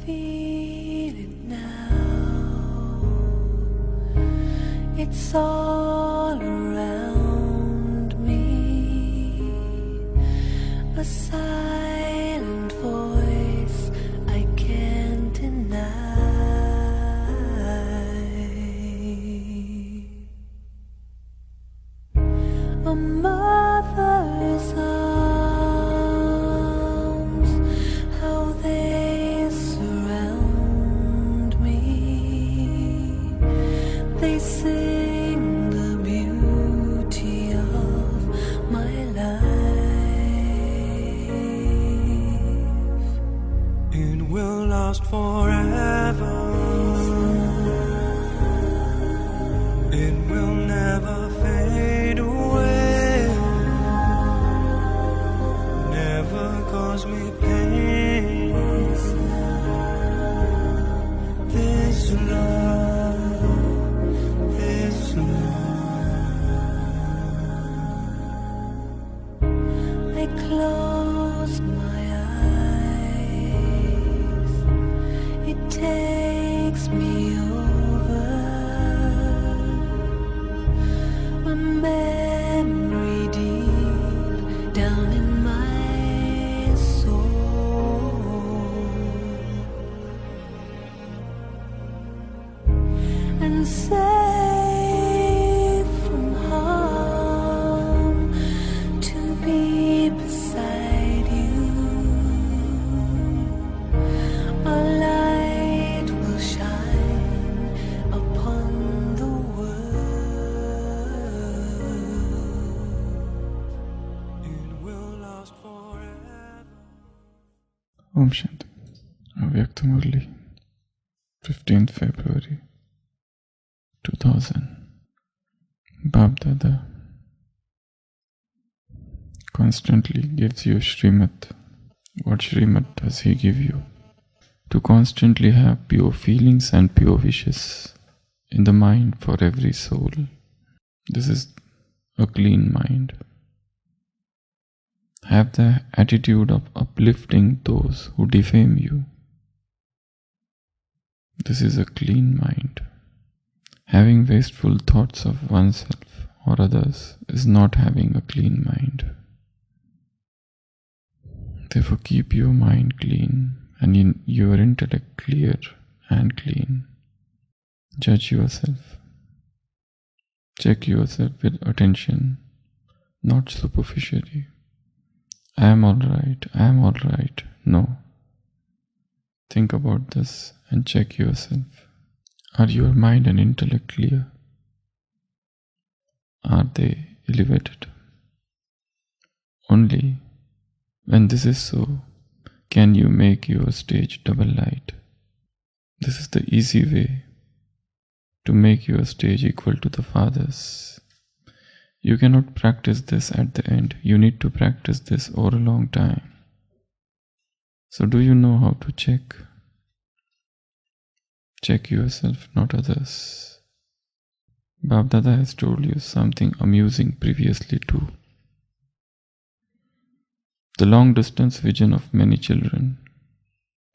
feel it now. It's all around me, a silent voice I can't deny. A mother's arms, how they surround me. They sing the beauty of my life. It will last forever. It will never fade away. Never cause me pain. This love, this love. I close my eyes. It takes me over. A memory deep down in my soul, and safe from harm to be beside you. A light will shine upon the world. It will last forever. Om Shanti. Avyakta Murli. 15th February 2000. Bapdada constantly gives you Srimad. What Srimad does he give you? To constantly have pure feelings and pure wishes in the mind for every soul. This is a clean mind. Have the attitude of uplifting those who defame you. This is a clean mind. Having wasteful thoughts of oneself or others is not having a clean mind. Therefore, keep your mind clean and your intellect clear and clean. Judge yourself. Check yourself with attention, not superficially. I am alright, I am alright. No. Think about this and check yourself. Are your mind and intellect clear? Are they elevated? Only when this is so, can you make your stage double light. This is the easy way to make your stage equal to the Father's. You cannot practice this at the end. You need to practice this over a long time. So do you know how to check? Check yourself, not others. Bapdada has told you something amusing previously too. The long distance vision of many children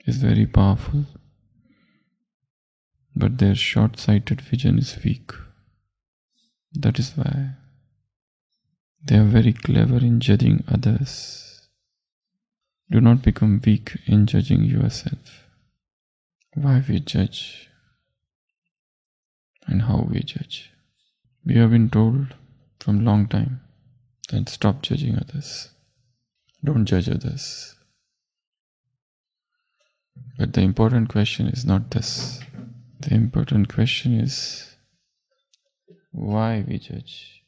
is very powerful, but their short-sighted vision is weak. That is why they are very clever in judging others. Do not become weak in judging yourself. Why we judge and how we judge. We have been told from long time that stop judging others. Don't judge others. But the important question is not this. The important question is why we judge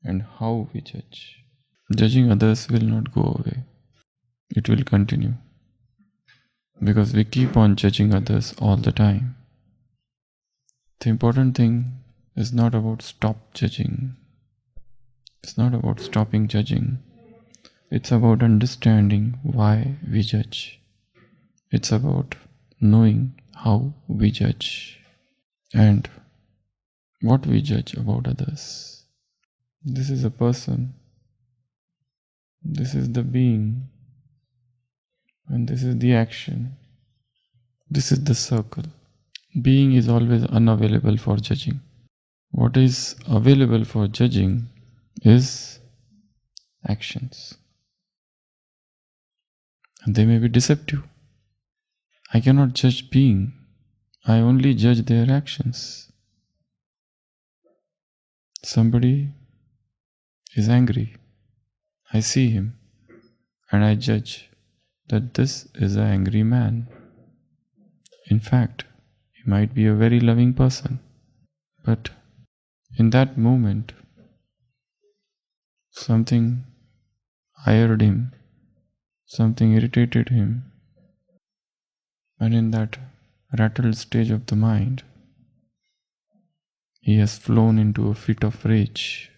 and how we judge. Judging others will not go away. It will continue. Because we keep on judging others all the time. The important thing is not about stop judging. It's not about stopping judging. It's about understanding why we judge. It's about knowing how we judge and what we judge about others. This is a person. This is the being. And this is the action. This is the circle. Being is always unavailable for judging. What is available for judging is actions. And they may be deceptive. I cannot judge being. I only judge their actions. Somebody is angry. I see him and I judge that this is an angry man. In fact, he might be a very loving person. But in that moment, something ired him, something irritated him, and in that rattled stage of the mind, he has flown into a fit of rage.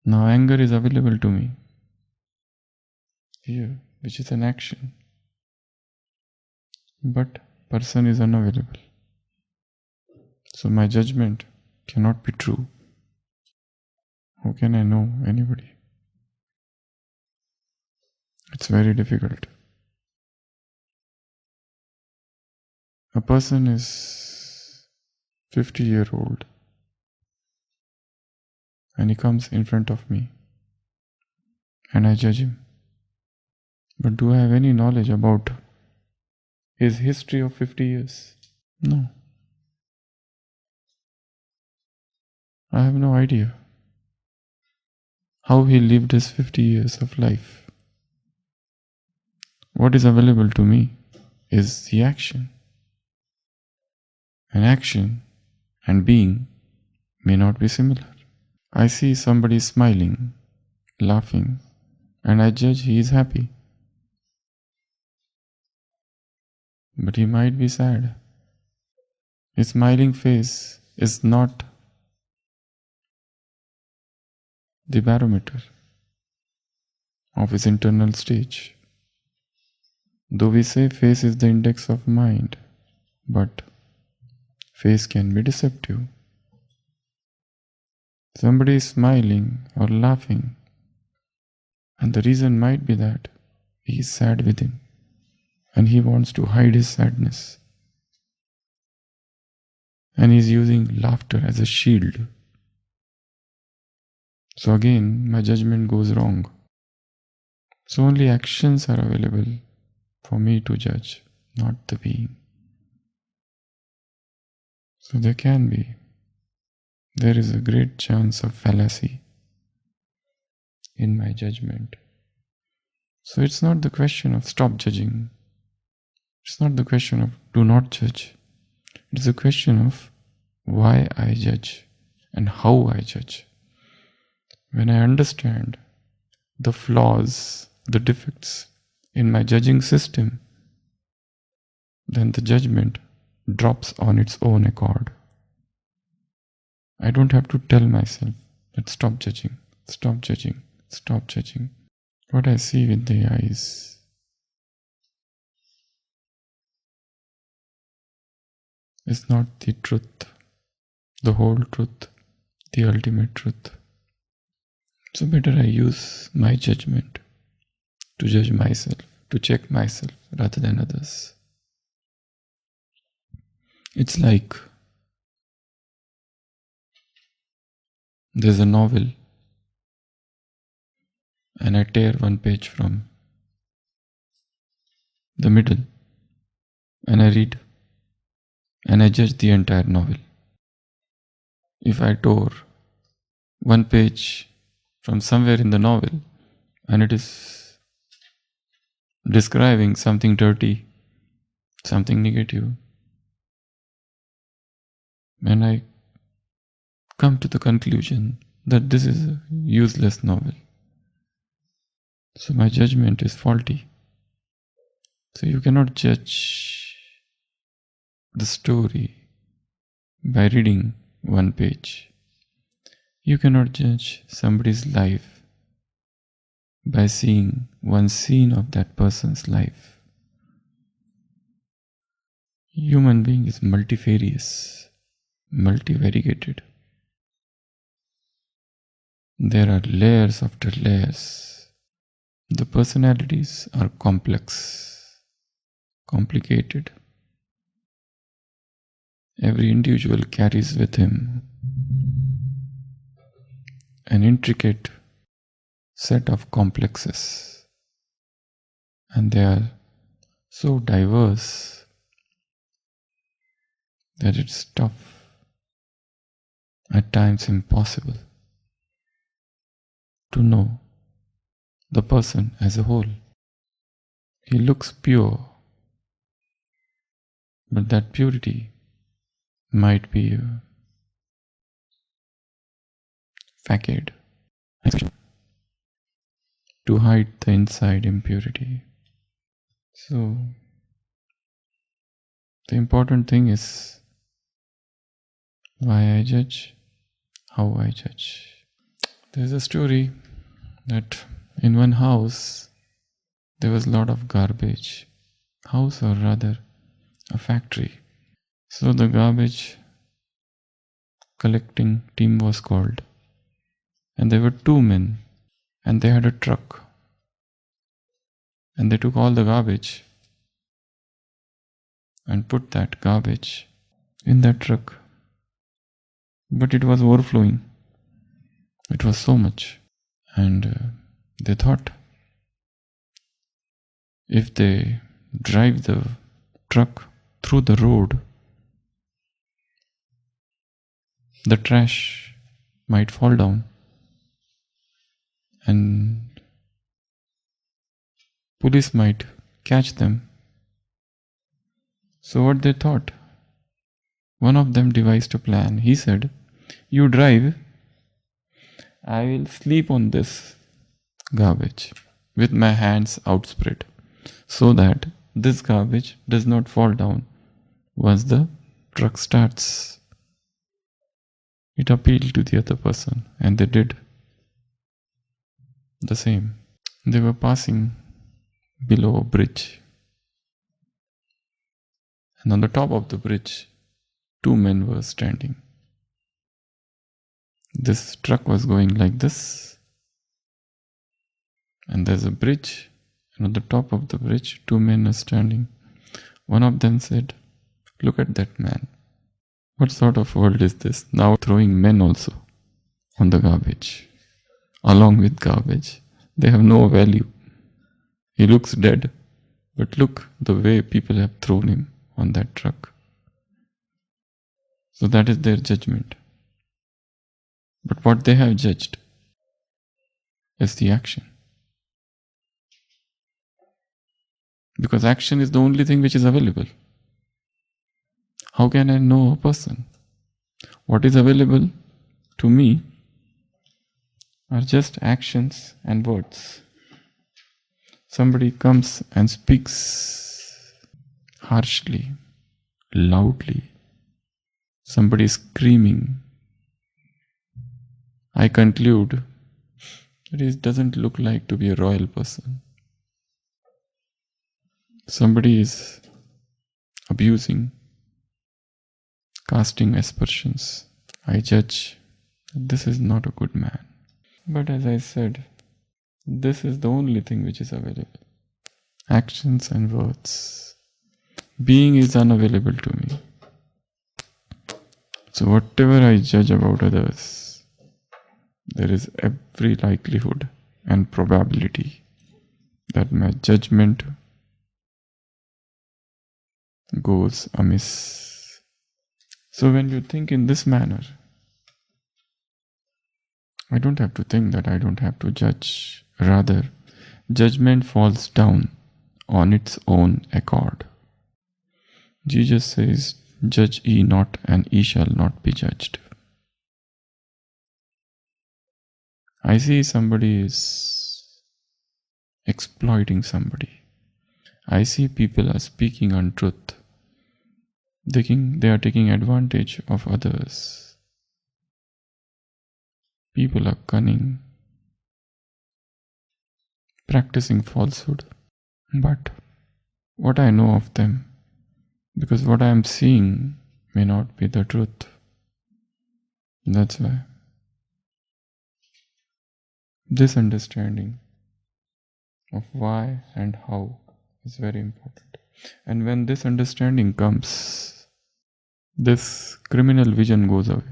Now anger is available to me here, which is an action, but person is unavailable. So my judgment cannot be true. How can I know anybody? It's very difficult. A person is 50-year-old and he comes in front of me and I judge him. But do I have any knowledge about his history of 50 years? No. I have no idea how he lived his 50 years of life. What is available to me is the action. And action and being may not be similar. I see somebody smiling, laughing, and I judge he is happy. But he might be sad. His smiling face is not the barometer of his internal stage. Though we say face is the index of mind, but face can be deceptive. Somebody is smiling or laughing, and the reason might be that he is sad within and he wants to hide his sadness. And he is using laughter as a shield. So again, my judgment goes wrong. So only actions are available for me to judge, not the being. So there is a great chance of fallacy in my judgment. So it's not the question of stop judging. It's not the question of do not judge. It is a question of why I judge and how I judge. When I understand the flaws, the defects in my judging system, then the judgment drops on its own accord. I don't have to tell myself that stop judging, stop judging, stop judging. What I see with the eyes is not the truth, the whole truth, the ultimate truth. So better I use my judgment to judge myself, to check myself rather than others. It's like there's a novel and I tear one page from the middle and I read and I judge the entire novel. If I tore one page from somewhere in the novel and it is describing something dirty, something negative, and I come to the conclusion that this is a useless novel, so my judgment is faulty. So you cannot judge the story by reading one page. You cannot judge somebody's life by seeing one scene of that person's life. Human being is multifarious, multivariegated. There are layers after layers. The personalities are complex. complicated. Every individual carries with him an intricate set of complexes, and they are so diverse that it's tough, at times impossible, to know the person as a whole. He looks pure, but that purity might be a facade to hide the inside impurity. So, the important thing is why I judge, how I judge. There's a story that in one house there was a lot of garbage. House, or rather a factory. So the garbage collecting team was called, and there were two men, and they had a truck, and they took all the garbage and put that garbage in that truck. But it was overflowing. It was so much. And they thought, if they drive the truck through the road, the trash might fall down and police might catch them. So what they thought? One of them devised a plan. He said, "You drive, I will sleep on this garbage with my hands outspread, so that this garbage does not fall down once the truck starts." It appealed to the other person, and they did the same. They were passing below a bridge, and on the top of the bridge, two men were standing. This truck was going like this, and there's a bridge, and on the top of the bridge, two men are standing. One of them said, "Look at that man. What sort of world is this? Now throwing men also on the garbage, along with garbage. They have no value. He looks dead, but look the way people have thrown him on that truck." So that is their judgment. But what they have judged is the action. Because action is the only thing which is available. How can I know a person? What is available to me are just actions and words. Somebody comes and speaks harshly, loudly. Somebody is screaming. I conclude that he doesn't look like to be a royal person. Somebody is abusing, casting aspersions. I judge that this is not a good man. But as I said, this is the only thing which is available. Actions and words. Being is unavailable to me. So whatever I judge about others, there is every likelihood and probability that my judgment goes amiss. So when you think in this manner, I don't have to think that I don't have to judge. Rather, judgment falls down on its own accord. Jesus says, "Judge ye not, and ye shall not be judged." I see somebody is exploiting somebody. I see people are speaking untruth. They are taking advantage of others. People are cunning, practicing falsehood. But what I know of them, because what I am seeing may not be the truth. That's why this understanding of why and how is very important. And when this understanding comes, this criminal vision goes away.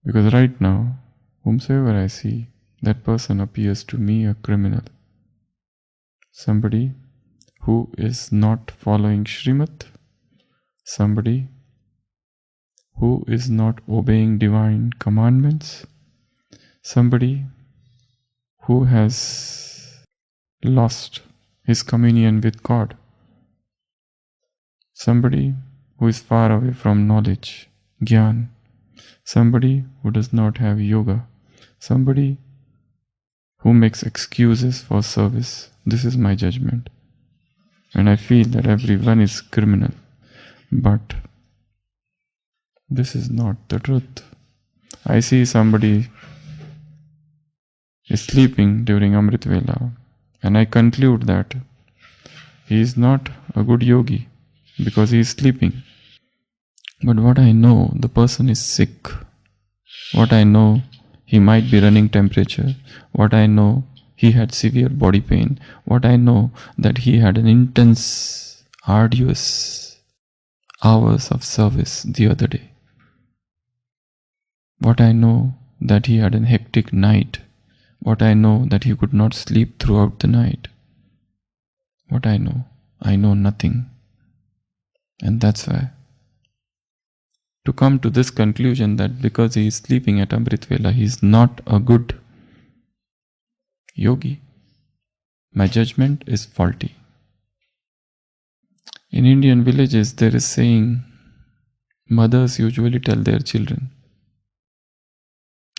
Because right now, whomsoever I see, that person appears to me a criminal. Somebody who is not following Srimad, somebody who is not obeying divine commandments, somebody who has lost his communion with God, somebody who is far away from knowledge, Gyan, somebody who does not have yoga, somebody who makes excuses for service. This is my judgment. And I feel that everyone is criminal. But this is not the truth. I see somebody is sleeping during Amrit Vela, and I conclude that he is not a good yogi because he is sleeping. But what I know, the person is sick. What I know, he might be running temperature. What I know, he had severe body pain. What I know, that he had an intense, arduous hours of service the other day. What I know, that he had a hectic night. What I know, that he could not sleep throughout the night. What I know nothing. And that's why, to come to this conclusion that because he is sleeping at Amrit Vela, he is not a good yogi, my judgment is faulty. In Indian villages, there is saying, mothers usually tell their children,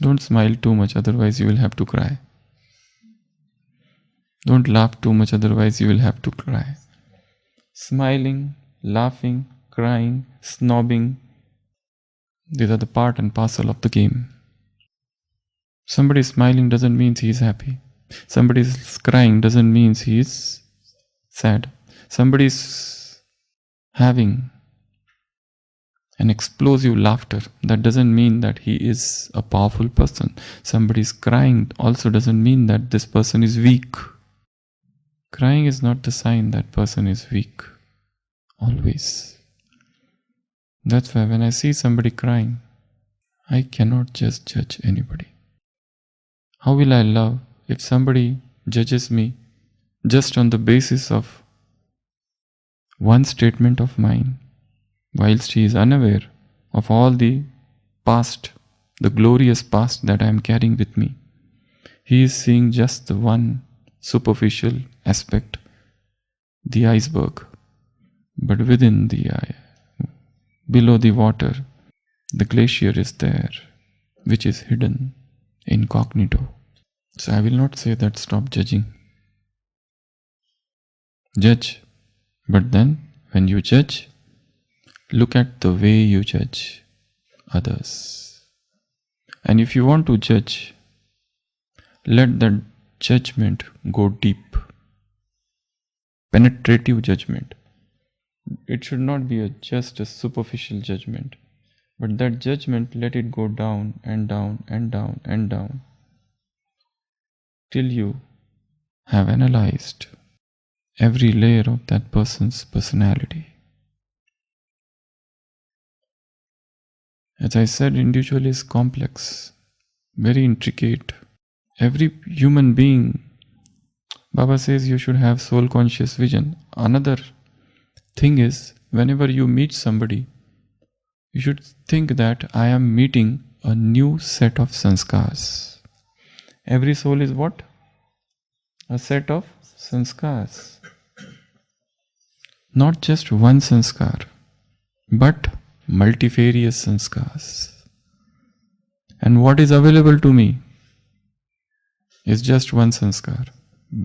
don't smile too much, otherwise you will have to cry. Don't laugh too much, otherwise you will have to cry. Smiling, laughing, crying, snobbing, these are the part and parcel of the game. Somebody smiling doesn't mean he is happy. Somebody is crying doesn't mean he is sad. Somebody is having an explosive laughter. That doesn't mean that he is a powerful person. Somebody is crying also doesn't mean that this person is weak. Crying is not the sign that person is weak. Always. That's why when I see somebody crying, I cannot just judge anybody. How will I love if somebody judges me just on the basis of one statement of mine, whilst he is unaware of all the past, the glorious past that I am carrying with me? He is seeing just the one superficial aspect, the iceberg, but within the eye, below the water, the glacier is there, which is hidden, incognito. So I will not say that stop judging. Judge, but then when you judge, look at the way you judge others. And if you want to judge, let that judgment go deep. Penetrative judgment. It should not be just a superficial judgment, but that judgment, let it go down and down and down and down till you have analyzed every layer of that person's personality. As I said, individual is complex, very intricate. Every human being, Baba says you should have soul conscious vision. Another thing is, whenever you meet somebody, you should think that I am meeting a new set of sanskars. Every soul is what? A set of sanskars. Not just one sanskar, but multifarious sanskars. And what is available to me is just one sanskar.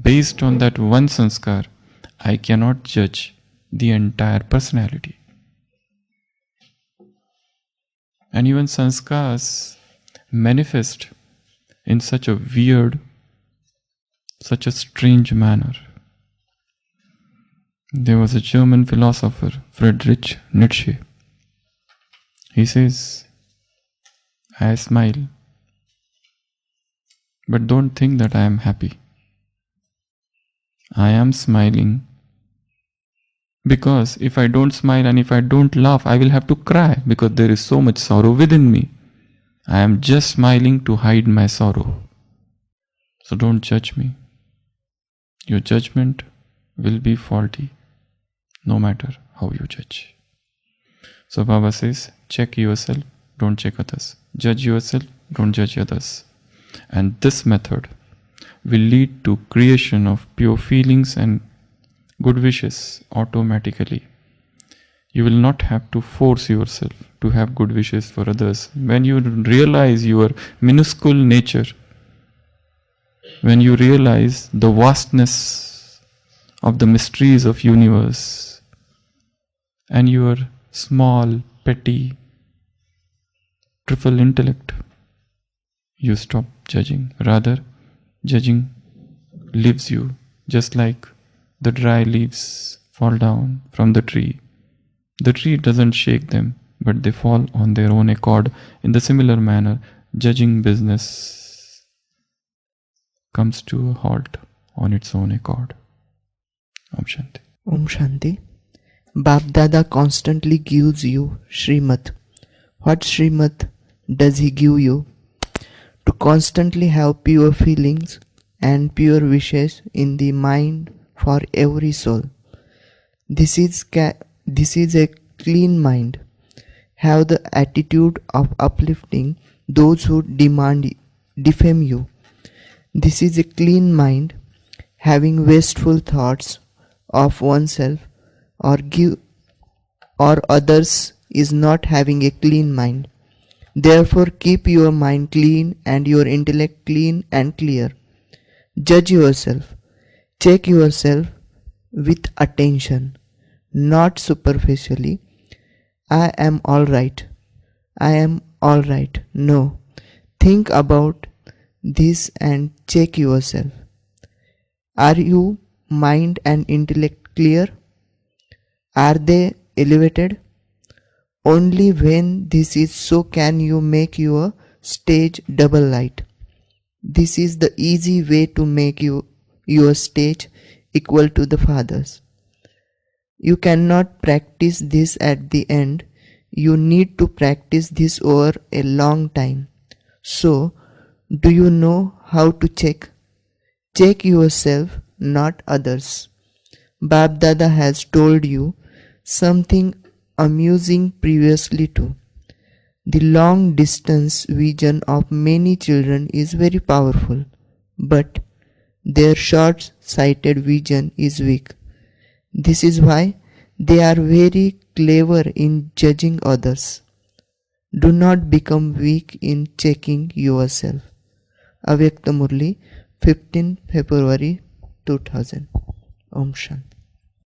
Based on that one sanskar, I cannot judge the entire personality. And even sanskars manifest in such a weird, such a strange manner. There was a German philosopher, Friedrich Nietzsche. He says, I smile, but don't think that I am happy. I am smiling Because if I don't smile and if I don't laugh, I will have to cry because there is so much sorrow within me. I am just smiling to hide my sorrow. So don't judge me. Your judgment will be faulty, no matter how you judge. So Baba says, check yourself, don't check others. Judge yourself, don't judge others. And this method will lead to creation of pure feelings and good wishes automatically. You will not have to force yourself to have good wishes for others. When you realize your minuscule nature, when you realize the vastness of the mysteries of universe and your small, petty, trivial intellect, you stop judging. Rather, judging leaves you, just like the dry leaves fall down from the tree. The tree doesn't shake them, but they fall on their own accord. In the similar manner, judging business comes to a halt on its own accord. Om Shanti. Om Shanti. Bapdada constantly gives you Srimad. What Srimad does he give you? To constantly have pure feelings and pure wishes in the mind for every soul. This is a clean mind. Have the attitude of uplifting those who defame you. This is a clean mind. Having wasteful thoughts of oneself or others is not having a clean mind. Therefore, keep your mind clean and your intellect clean and clear. Judge yourself. Check yourself with attention, not superficially. I am alright. I am alright. No. Think about this and check yourself. Are you mind and intellect clear? Are they elevated? Only when this is so can you make your stage double light. This is the easy way to make your stage equal to the Father's. You cannot practice this at the end. You need to practice this over a long time. So, do you know how to check? Check yourself, not others. Bapdada has told you something amusing previously too. The long distance vision of many children is very powerful, but their short-sighted vision is weak. This is why they are very clever in judging others. Do not become weak in checking yourself. Avyakta Murli, 15 February 2000. Om Shanti.